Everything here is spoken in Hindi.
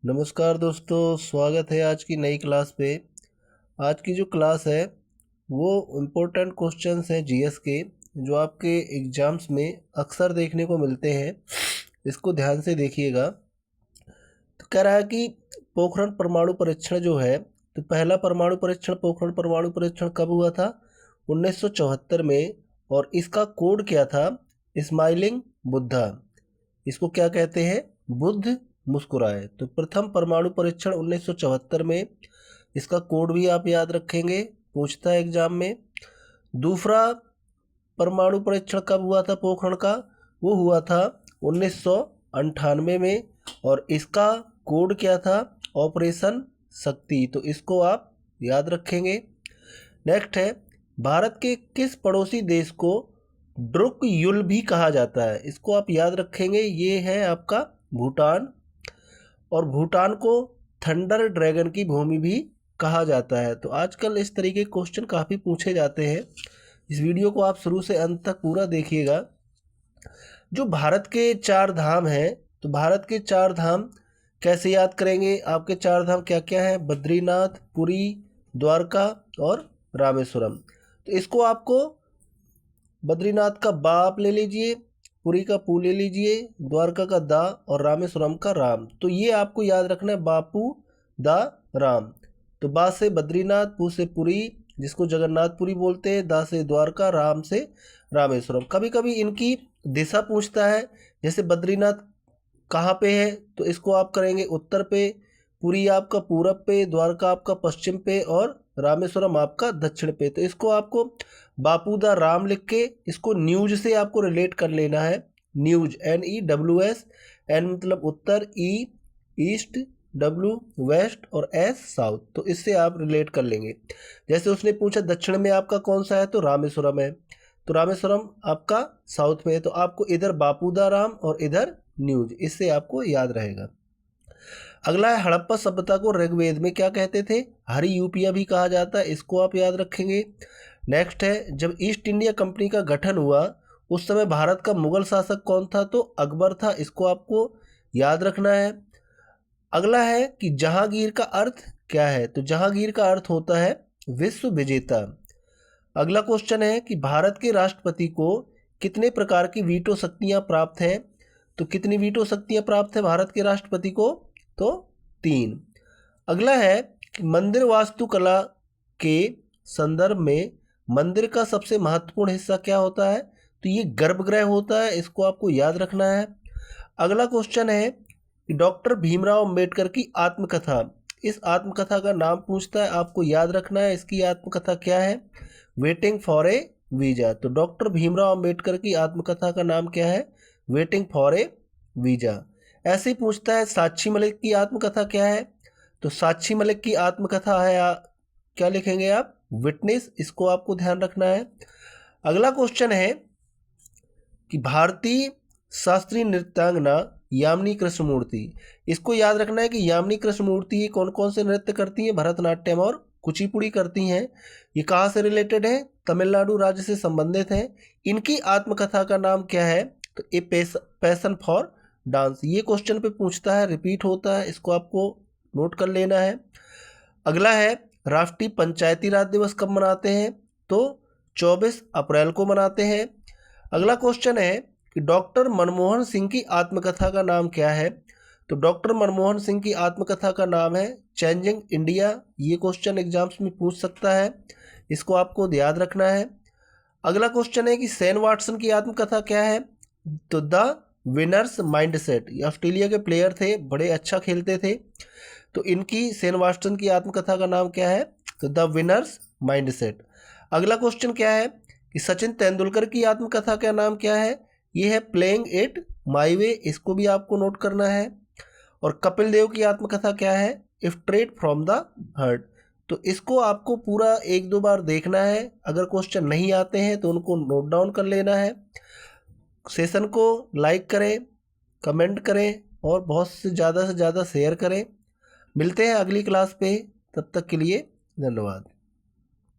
नमस्कार दोस्तों, स्वागत है आज की नई क्लास पे। आज की जो क्लास है वो इम्पोर्टेंट क्वेश्चंस हैं जीएस के, जो आपके एग्ज़ाम्स में अक्सर देखने को मिलते हैं। इसको ध्यान से देखिएगा। तो कह रहा है कि पोखरण परमाणु परीक्षण जो है, तो पहला परमाणु परीक्षण पोखरण परमाणु परीक्षण कब हुआ था? 1974 में। और इसका कोड क्या था? स्माइलिंग बुद्धा। इसको क्या कहते हैं? बुद्ध मुस्कुराए। तो प्रथम परमाणु परीक्षण 1974 में, इसका कोड भी आप याद रखेंगे, पूछता है एग्जाम में। दूसरा परमाणु परीक्षण कब हुआ था पोखरण का? वो हुआ था 1998 में, और इसका कोड क्या था? ऑपरेशन शक्ति। तो इसको आप याद रखेंगे। नेक्स्ट है, भारत के किस पड़ोसी देश को ड्रुकयुल भी कहा जाता है? इसको आप याद रखेंगे। ये है आपका भूटान, और भूटान को थंडर ड्रैगन की भूमि भी कहा जाता है। तो आजकल इस तरीके के क्वेश्चन काफ़ी पूछे जाते हैं। इस वीडियो को आप शुरू से अंत तक पूरा देखिएगा। जो भारत के चार धाम हैं, तो भारत के चार धाम कैसे याद करेंगे? आपके चार धाम क्या क्या हैं? बद्रीनाथ, पुरी, द्वारका और रामेश्वरम। तो इसको आपको बद्रीनाथ का बा आप ले लीजिए, पुरी का पू ले लीजिए, द्वारका का दा और रामेश्वरम का राम। तो ये आपको याद रखना है, बापू दा राम। तो बा से बद्रीनाथ, पू से पुरी जिसको जगन्नाथपुरी बोलते हैं, दा से द्वारका, राम से रामेश्वरम। कभी कभी इनकी दिशा पूछता है, जैसे बद्रीनाथ कहाँ पे है, तो इसको आप करेंगे उत्तर पे, पुरी आपका पूरब पे, द्वारका आपका पश्चिम पे और रामेश्वरम आपका दक्षिण पे। तो इसको आपको बापू दा राम लिख के इसको न्यूज से आपको रिलेट कर लेना है। न्यूज, NEWS, N मतलब उत्तर, E ईस्ट, W वेस्ट और S साउथ। तो इससे आप रिलेट कर लेंगे। जैसे उसने पूछा दक्षिण में आपका कौन सा है, तो रामेश्वरम है। तो रामेश्वरम आपका साउथ में है, तो आपको इधर बापू दा राम और इधर न्यूज, इससे आपको याद रहेगा। अगला है, हड़प्पा सभ्यता को ऋग्वेद में क्या कहते थे? हरि यूपिया भी कहा जाता है। इसको आप याद रखेंगे। नेक्स्ट है, जब ईस्ट इंडिया कंपनी का गठन हुआ उस समय भारत का मुगल शासक कौन था? तो अकबर था। इसको आपको याद रखना है। अगला है कि जहांगीर का अर्थ क्या है? तो जहांगीर का अर्थ होता है विश्व विजेता। अगला क्वेश्चन है कि भारत के राष्ट्रपति को कितने प्रकार की वीटो शक्तियां प्राप्त हैं? तो कितनी वीटो शक्तियां प्राप्त है भारत के राष्ट्रपति को? तो 3। अगला है कि मंदिर वास्तुकला के संदर्भ में मंदिर का सबसे महत्वपूर्ण हिस्सा क्या होता है? तो ये गर्भगृह होता है। इसको आपको याद रखना है। अगला क्वेश्चन है कि डॉक्टर भीमराव अंबेडकर की आत्मकथा, इस आत्मकथा का नाम पूछता है, आपको याद रखना है। इसकी आत्मकथा क्या है? Waiting for A visa. तो डॉक्टर भीमराव अंबेडकर की आत्मकथा का नाम क्या है? Waiting for A visa. ऐसे ही पूछता है साक्षी मलिक की आत्मकथा क्या है? तो साक्षी मलिक की आत्मकथा है क्या लिखेंगे आप? विटनेस। इसको आपको ध्यान रखना है। अगला क्वेश्चन है कि भारतीय शास्त्रीय नृत्यांगना यामिनी कृष्णमूर्ति, इसको याद रखना है कि यामिनी कृष्णमूर्ति ये कौन कौन से नृत्य करती हैं? भरतनाट्यम और कुचिपुड़ी करती हैं। ये कहाँ से रिलेटेड है? तमिलनाडु राज्य से संबंधित हैं। इनकी आत्मकथा का नाम क्या है? तो ए पैशन फॉर डांस। ये क्वेश्चन पे पूछता है, रिपीट होता है, इसको आपको नोट कर लेना है। अगला है, राष्ट्रीय पंचायती राज दिवस कब मनाते हैं? तो 24 अप्रैल को मनाते हैं। अगला क्वेश्चन है कि डॉक्टर मनमोहन सिंह की आत्मकथा का नाम क्या है? तो डॉक्टर मनमोहन सिंह की आत्मकथा का नाम है चेंजिंग इंडिया। ये क्वेश्चन एग्जाम्स में पूछ सकता है, इसको आपको याद रखना है। अगला क्वेश्चन है कि सैन वाटसन की आत्मकथा क्या है? तो द विनर्स माइंडसेट। ये ऑस्ट्रेलिया के प्लेयर थे, बड़े अच्छा खेलते थे। तो इनकी सैन वाटसन की आत्मकथा का नाम क्या है? तो द विनर्स माइंडसेट। अगला क्वेश्चन क्या है कि सचिन तेंदुलकर की आत्मकथा का नाम क्या है? ये है प्लेइंग इट माई वे। इसको भी आपको नोट करना है। और कपिल देव की आत्मकथा क्या है? Straight from the heart. तो इसको आपको पूरा एक दो बार देखना है। अगर क्वेश्चन नहीं आते हैं तो उनको नोट डाउन कर लेना है। सेशन को लाइक करें, कमेंट करें और बहुत से ज़्यादा शेयर करें। मिलते हैं अगली क्लास पे, तब तक के लिए धन्यवाद।